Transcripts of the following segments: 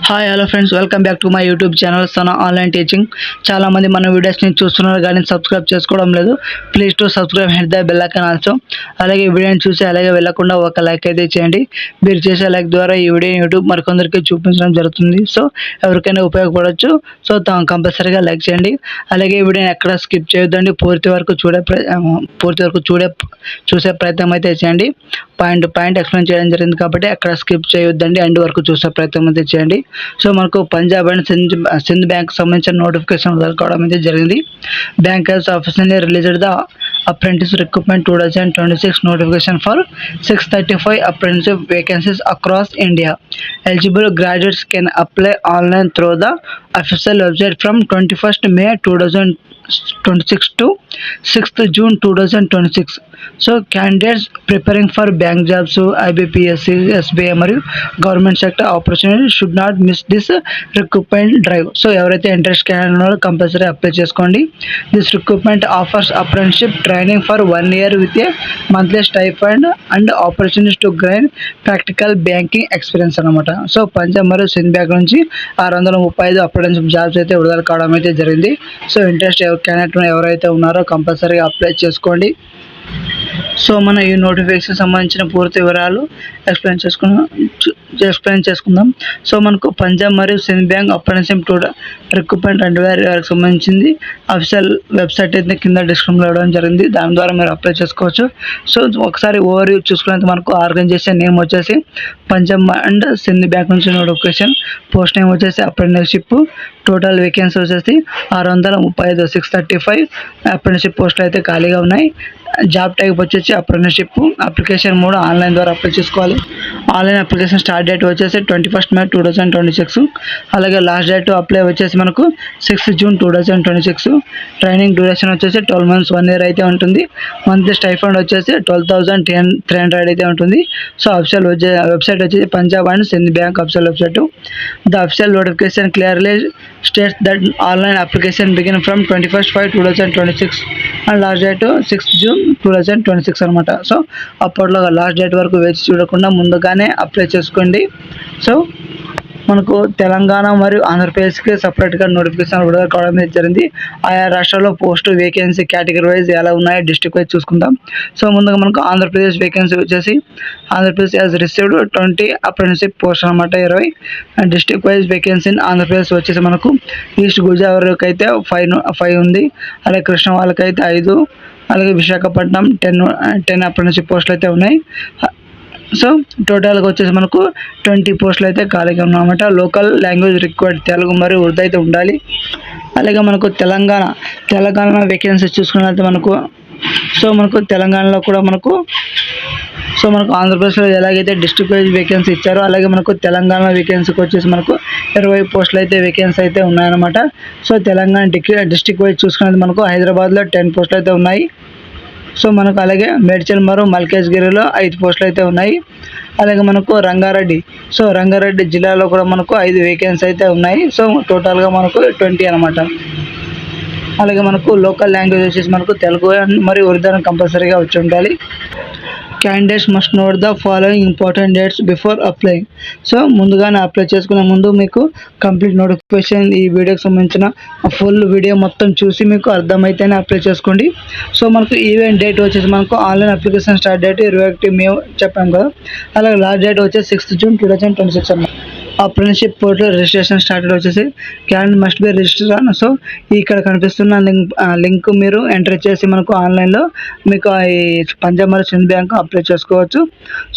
Hi hello friends, welcome back to my YouTube channel Sana online teaching. చాలామంది మన వీడియోస్ని చూస్తున్నారు కానీ సబ్స్క్రైబ్ చేసుకోవడం లేదు. Please to subscribe, hit the bell icon also. అలాగే ఈ వీడియోని చూసి అలాగే వెళ్ళకుండా ఒక లైక్ అయితే చేయండి. మీరు చేసే లైక్ ద్వారా ఈ వీడియోని యూట్యూబ్ మరికొందరికి చూపించడం జరుగుతుంది. సో ఎవరికైనా ఉపయోగపడవచ్చు. సో కంపల్సరీగా లైక్ చేయండి. అలాగే ఈ వీడియోని ఎక్కడ స్కిప్ చేయొద్దండి. పూర్తి వరకు చూసే ప్రయత్నం అయితే చేయండి. పాయింట్ ఎక్స్ప్లెయిన్ చేయడం జరిగింది కాబట్టి అక్కడ స్కిప్ చేయొద్దండి. ఎండ్ వరకు చూసే ప్రయత్నం అయితే చేయండి. సో మనకు పంజాబ్ అండ్ సింధ్ బ్యాంక్ సంబంధించిన నోటిఫికేషన్ వదలుకోవడం అయితే జరిగింది. Bank has officially released the apprentice recruitment 2026 notification for 635 apprenticeship vacancies across India. Eligible graduates can apply online through the official website from 21st May 2026 to 6th June 2026. So candidates preparing for bank jobs, IBPSC, SBI మరియు government sector opportunity should not miss this recruitment drive. So ఎవరైతే interest candidate compulsory apply చేసుకోండి. This recruitment offers apprenticeship training for 1 year with a monthly stipend and opportunities to gain practical banking experience అనమాట. So Punjab మరియు Sindh bank నుంచి 635 apprenticeship jobs అయితే విడుదల కావడం అయితే జరిగింది. సో ఇంట్రెస్ట్ క్యాండిడేట్ ఎవరైతే ఉన్నారో కంపల్సరీగా అప్లై చేసుకోండి. సో మన ఈ నోటిఫికేషన్ సంబంధించిన పూర్తి వివరాలు ఎక్స్ప్లెయిన్ చేసుకుందాం. సో మనకు పంజాబ్ మరియు సింధ్ బ్యాంక్ అప్రెంటిస్షిప్ రిక్రూట్మెంట్ 2020 సంబంధించింది అఫీషియల్ వెబ్సైట్ అయితే కింద డిస్క్రిప్షన్లో ఇవ్వడం జరిగింది. దాని ద్వారా మీరు అప్లై చేసుకోవచ్చు. సో ఒకసారి ఓవర్ వ్యూ చూసుకునేంత మనకు ఆర్గనైజేషన్ నేమ్ వచ్చేసి పంజాబ్ అండ్ సింధ్ బ్యాంక్ నుంచి నోటిఫికేషన్. పోస్ట్ నేమ్ వచ్చేసి అప్రెంటిస్షిప్. టోటల్ వేకెన్సీ వచ్చేసి 635, 635 అప్రెంటిస్షిప్ పోస్టులు అయితే ఖాళీగా ఉన్నాయి. జాబ్ టైప్ వచ్చేసి అప్రెంటిస్షిప్. అప్లికేషన్ మోడ్ ఆన్లైన్ ద్వారా అప్లై చేసుకోవాలి. ఆన్లైన్ అప్లికేషన్ స్టార్ట్ డేట్ వచ్చేసి 21st May 2026. అలాగే లాస్ట్ డేట్ అప్లై వచ్చేసి మనకు 6th June 2026. ట్రైనింగ్ డ్యూరేషన్ వచ్చేసి 12 months 1 year అయితే ఉంటుంది. మంత్లీ స్టైఫండ్ వచ్చేసి 12,300 అయితే ఉంటుంది. సో అఫీషియల్ వెబ్సైట్ వచ్చేసి Punjab and Sindh bank official website. The official notification clearly states that online application begin from 21st May 2026 and last date 6th June 2026 అనమాట. So అప్పట్లో last date వరకు వేచి చూడకుండా ముందుగానే అప్లై చేసుకోండి. సో మనకు తెలంగాణ మరియు ఆంధ్రప్రదేశ్కి సపరేట్గా నోటిఫికేషన్ విడుదల కావడం జరిగింది. ఆయా రాష్ట్రాల్లో పోస్టు వేకెన్సీ కేటగిరీ వైజ్ ఎలా ఉన్నాయో డిస్ట్రిక్ట్ వైజ్ చూసుకుందాం. సో ముందుగా మనకు ఆంధ్రప్రదేశ్ వేకెన్సీ వచ్చేసి Andhra Pradesh as received 20 apprenticeship post అనమాట 20. And district wise vacancy Andhra Pradesh వచ్చేసి మనకు ఈస్ట్ గోదావరికి అయితే 5 ఉంది. అలాగే కృష్ణ వాళ్ళకైతే 5, అలాగే విశాఖపట్నం 10 అప్రెంటిస్షిప్ పోస్టులు అయితే ఉన్నాయి. సో టోటల్గా వచ్చేసి మనకు 20 పోస్టులు అయితే ఖాళీగా ఉన్నాయన్నమాట. లోకల్ లాంగ్వేజ్ రిక్వైర్డ్ తెలుగు మరియు ఉర్దూ అయితే ఉండాలి. అలాగే మనకు తెలంగాణ వేకెన్సీ చూసుకున్నట్లయితే మనకు తెలంగాణలో కూడా మనకు ఆంధ్రప్రదేశ్లో ఎలాగైతే డిస్ట్రిక్ట్ వైజ్ వేకెన్సీ ఇచ్చారో అలాగే మనకు తెలంగాణ వేకెన్సీకి వచ్చేసి మనకు 20 పోస్టులు అయితే వేకెన్సీ అయితే ఉన్నాయన్నమాట. సో తెలంగాణ డిస్ట్రిక్ట్ వైజ్ చూసుకున్నట్లయితే మనకు హైదరాబాద్లో 10 పోస్టులు అయితే ఉన్నాయి. సో మనకు అలాగే మేడ్చల్ మరియు మల్కాజ్గిరిలో 5 పోస్టులు అయితే ఉన్నాయి. అలాగే మనకు రంగారెడ్డి జిల్లాలో కూడా మనకు 5 వేకెన్సీ అయితే ఉన్నాయి. సో టోటల్గా మనకు 20 అనమాట. అలాగే మనకు లోకల్ లాంగ్వేజ్ వచ్చేసి మనకు తెలుగు మరియు ఉర్దూ కంపల్సరీగా వచ్చి ఉండాలి. Candidates must note the following important dates before applying. So ముందుగానే అప్లై చేసుకునే ముందు మీకు కంప్లీట్ నోటిఫికేషన్ ఈ వీడియోకి సంబంధించిన ఫుల్ వీడియో మొత్తం చూసి మీకు అర్థమైతేనే అప్లై చేసుకోండి. సో మనకు ఈవెంట్ డేట్ వచ్చేసి మనకు online application start date 21 May చెప్పాం కదా. అలాగే లాస్ట్ డేట్ వచ్చేసి 6th June 2026 అన్నమాట. అప్రెంటిస్షిప్ పోర్టల్ రిజిస్ట్రేషన్ స్టార్టెడ్ వచ్చేసి క్యాండిడేట్ మస్ట్ బి రిజిస్టర్ అని. సో ఇక్కడ కనిపిస్తున్న లింక్ మీరు ఎంటర్ చేసి మనకు ఆన్లైన్లో మీకు ఈ పంజాబ్ మరియు సింధ్ బ్యాంక్ అప్లై చేసుకోవచ్చు.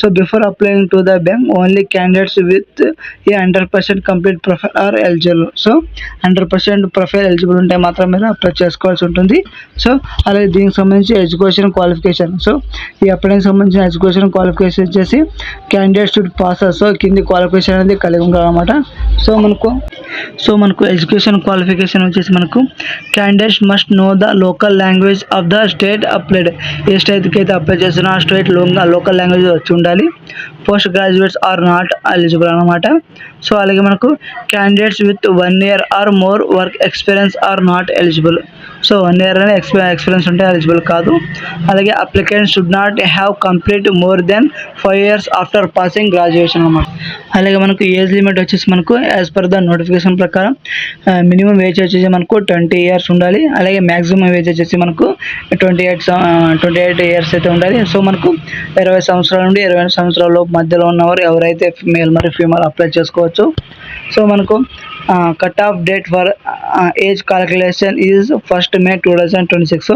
So before applying to the bank only candidates with a 100% complete profile are eligible. So 100% profile eligible ఉంటే మాత్రం మీరు అప్లై చేసుకోవాల్సి ఉంటుంది. సో అలాగే దీనికి సంబంధించి ఎడ్యుకేషన్ క్వాలిఫికేషన్. సో ఈ అప్లైకి సంబంధించిన ఎడ్యుకేషన్ క్వాలిఫికేషన్ వచ్చేసి క్యాండిడేట్ షుడ్ పాస్. సో కింది క్వాలిఫికేషన్ అనేది కలిగి ఉండాలన్నమాట. సో మనకు ఎడ్యుకేషన్ క్వాలిఫికేషన్ వచ్చేసి మనకు candidates must know the local language of the state applied. ఏ స్టేట్కి అయితే అప్లై చేస్తున్నా ఆ స్టేట్ లోకల్ లాంగ్వేజ్ వచ్చి ఉండాలి. Post graduates are not eligible అనమాట. సో అలాగే మనకు candidates with 1 year or more work experience are not eligible. So 1 year అనే ఎక్స్పీరియన్స్ ఉంటే ఎలిజిబుల్ కాదు. అలాగే applicant should not have complete more than 5 years after passing graduation అన్నమాట. అలాగే మనకు ఏజ్ లిమిట్ వచ్చేసి మనకు యాజ్ పర్ ద నోటిఫికేషన్ ప్రకారం మినిమం ఏజ్ వచ్చేసి మనకు 20 years ఉండాలి. అలాగే మ్యాక్సిమం ఏజ్ వచ్చేసి మనకు 28 years అయితే ఉండాలి. సో మనకు 20 సంవత్సరాల నుండి 28 సంవత్సరాల లోపు మధ్యలో ఉన్నవారు ఎవరైతే మేల్ మరియు ఫీమేల్ అప్లై చేసుకోవచ్చు. సో మనకు cut off date for age calculation is 1st May 2026.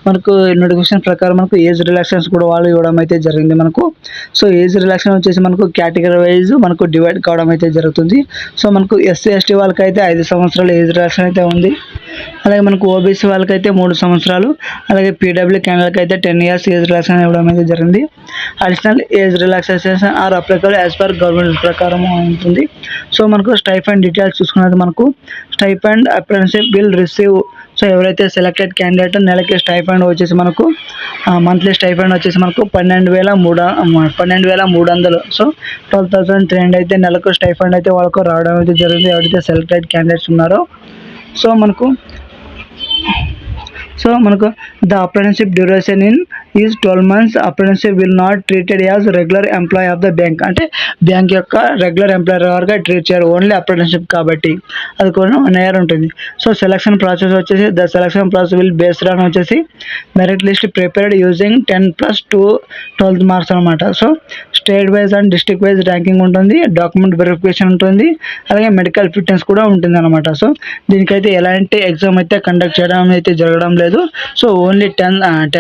మనకు నోటిఫికేషన్ ప్రకారం మనకు ఏజ్ రిలాక్సేషన్స్ కూడా వాళ్ళు ఇవ్వడం అయితే జరిగింది మనకు. సో ఏజ్ రిలాక్సేషన్ వచ్చేసి మనకు కేటగిరీ వైజ్ మనకు డివైడ్ కావడం అయితే జరుగుతుంది. సో మనకు ఎస్సీ ఎస్టీ వాళ్ళకైతే 5 సంవత్సరాలు ఏజ్ రిలాక్సేషన్ అయితే ఉంది. అలాగే మనకు ఓబీసీ వాళ్ళకైతే 3 సంవత్సరాలు, అలాగే పీడబ్ల్యూ క్యాండిడేట్కి అయితే 10 years ఏజ్ రిలాక్సేషన్ ఇవ్వడం అయితే జరిగింది. Additional age relaxation are applicable as per government ప్రకారం ఉంటుంది. సో మనకు స్టైఫండ్ డీటెయిల్స్ చూసుకున్నది మనకు stipend apprenticeship will receive. So ఎవరైతే సెలెక్టెడ్ క్యాండిడేట్ నెలకి స్టైఫండ్ వచ్చేసి మనకు మంత్లీ స్టైఫండ్ వచ్చేసి మనకు 12,300. సో 12,300 అయితే నెలకు స్టైఫండ్ అయితే వాళ్ళకు రావడం అయితే జరిగింది ఎవరైతే సెలెక్టెడ్ క్యాండిడేట్స్ ఉన్నారో. సో మనకు the apprenticeship duration is 12 months. Apprenticeship will not treated as regular employee of the bank. అంటే బ్యాంక్ యొక్క రెగ్యులర్ ఎంప్లాయర్గా ట్రీట్ చేయరు, ఓన్లీ అప్రెంటిస్‌షిప్ కాబట్టి అది కూడా 1 year ఉంటుంది. సో సెలక్షన్ ప్రాసెస్ వచ్చేసి the selection process will based on వచ్చేసి merit list prepared using 10+2 12th marks అనమాట. So state wise and district wise ranking ఉంటుంది, డాక్యుమెంట్ వెరిఫికేషన్ ఉంటుంది, అలాగే మెడికల్ ఫిట్నెస్ కూడా ఉంటుంది అనమాట. సో దీనికైతే ఎలాంటి ఎగ్జామ్ అయితే కండక్ట్ చేయడం అయితే జరగడం లేదు. సో ఓన్లీ 10th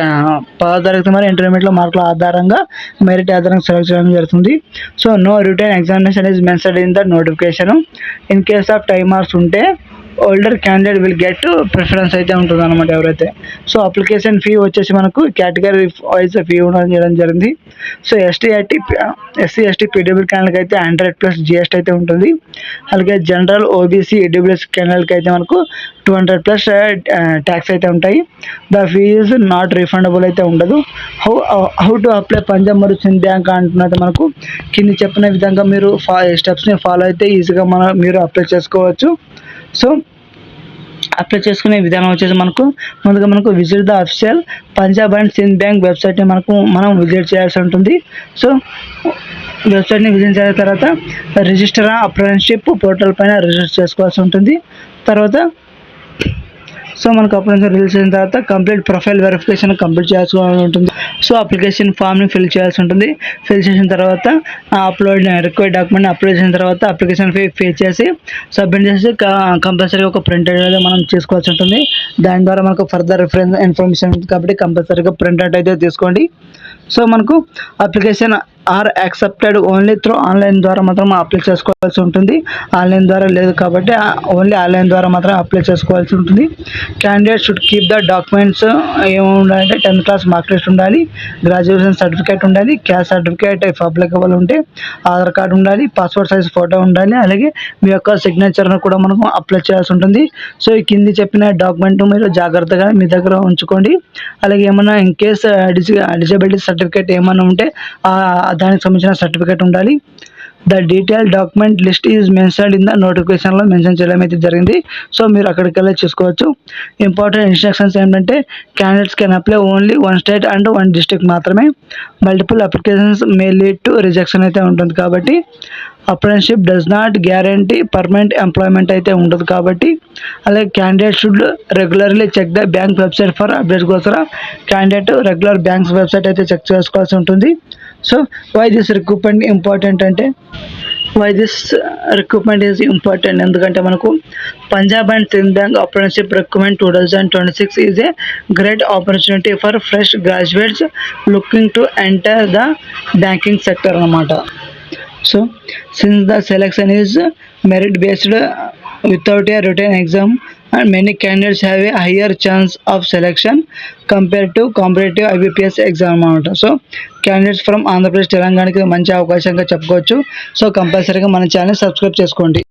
తరగతి మరి ఇంటర్మీడియట్లో మార్కుల ఆధారంగా మెరిట్ ఆధారంగా సెలెక్ట్ చేయడం జరుగుతుంది. So no written examination is mentioned in the notification. In case of time marks ఉంటే older candidate will get preference అయితే ఉంటుంది అనమాట ఎవరైతే. సో అప్లికేషన్ ఫీ వచ్చేసి మనకు కేటగిరీ వైజ్ ఫీ ఉండడం చేయడం జరిగింది. సో ఎస్సీ ఎస్టీ పీడబ్ల్యూ క్యాండిడేట్కి అయితే 100+ GST అయితే ఉంటుంది. అలాగే జనరల్ ఓబీసీ ఈడబ్ల్యూఎస్ క్యాండిడేట్కి అయితే మనకు 200+ ట్యాక్స్ అయితే ఉంటాయి. The fee is not refundable అయితే ఉండదు. హౌ టు అప్లై పంజాబ్ మరియు సింధ్ బ్యాంక్ అంటున్నది మనకు కింది చెప్పిన విధంగా మీరు స్టెప్స్ని ఫాలో అయితే ఈజీగా మీరు అప్లై చేసుకోవచ్చు. సో అప్లై చేసుకునే విధానం వచ్చేసి ముందుగా మనకు visit the official Punjab and Sindh bank వెబ్సైట్ని మనం విజిట్ చేయాల్సి ఉంటుంది. సో వెబ్సైట్ని విజిట్ చేసిన తర్వాత రిజిస్టర్ అప్రెంటిస్‌షిప్ పోర్టల్ పైన రిజిస్టర్ చేసుకోవాల్సి ఉంటుంది. తర్వాత సో మనకు అప్లికేషన్ రిలీజ్ చేసిన తర్వాత కంప్లీట్ ప్రొఫైల్ వెరిఫికేషన్ కంప్లీట్ చేయాల్సి ఉంటుంది. సో అప్లికేషన్ ఫామ్ని ఫిల్ చేయాల్సి ఉంటుంది. ఫిల్ చేసిన తర్వాత రిక్వైర్డ్ డాక్యుమెంట్ని అప్లోడ్ చేసిన తర్వాత అప్లికేషన్ ఫీ పే చేసి సబ్మిట్ చేసి కంపల్సరీగా ఒక ప్రింట్ అనేది మనం తీసుకోవాల్సి ఉంటుంది. దాని ద్వారా మనకు ఫర్దర్ రిఫరెన్స్ ఇన్ఫర్మేషన్ ఉంటుంది కాబట్టి కంపల్సరీగా ప్రింట్ అవుట్ అయితే తీసుకోండి. సో మనకు application are accepted only through online ద్వారా మాత్రం అప్లై చేసుకోవాల్సి ఉంటుంది. ఆన్లైన్ ద్వారా లేదు కాబట్టి ఓన్లీ ఆన్లైన్ ద్వారా మాత్రం అప్లై చేసుకోవాల్సి ఉంటుంది. Candidate should keep the documents ఏముండాలంటే 10th class మార్క్ లిస్ట్ ఉండాలి, గ్రాడ్యుయేషన్ సర్టిఫికేట్ ఉండాలి, క్యాస్ట్ సర్టిఫికేట్ ఇఫ్ అప్లికబుల్ ఉంటే, ఆధార్ కార్డు ఉండాలి, పాస్పోర్ట్ సైజ్ ఫోటో ఉండాలి, అలాగే మీ యొక్క సిగ్నేచర్ను కూడా మనం అప్లై చేయాల్సి ఉంటుంది. సో ఈ కింది చెప్పిన డాక్యుమెంట్ మీరు జాగ్రత్తగా మీ దగ్గర ఉంచుకోండి. అలాగే ఏమన్నా ఇన్ కేస్ ఎలిజిబిలిటీ సర్టిఫికేట్ ఏమన్నా ఉంటే దానికి సంబంధించిన సర్టిఫికేట్ ఉండాలి. The detail document list is mentioned in the నోటిఫికేషన్లో మెన్షన్ చేయడం అయితే జరిగింది. సో మీరు అక్కడికి వెళ్ళి చూసుకోవచ్చు. ఇంపార్టెంట్ ఇన్స్ట్రక్షన్స్ ఏంటంటే candidates can apply only 1 state and 1 district మాత్రమే. Multiple applications may lead to rejection అయితే ఉంటుంది కాబట్టి apprenticeship does not guarantee permanent employment అయితే ఉండదు కాబట్టి, అలాగే candidate should regularly check the bank website for update కోసం క్యాండిడేట్ రెగ్యులర్ బ్యాంక్స్ వెబ్సైట్ అయితే చెక్ చేసుకోవాల్సి ఉంటుంది. So why this recruitment important is important ఎందుకంటే మనకు Punjab and Sindh bank apprenticeship recruitment 2026 is a great opportunity for fresh graduates looking to enter the banking sector అన్నమాట. So since the selection is merit based without a written exam and many candidates have a higher chance of selection compared to competitive IBPS exam అన్నమాట. So candidates from Andhra Pradesh తెలంగాణకి మంచి అవకాశంగా చెప్పుకోవచ్చు. So కంపల్సరీగా మన channel subscribe చేసుకోండి.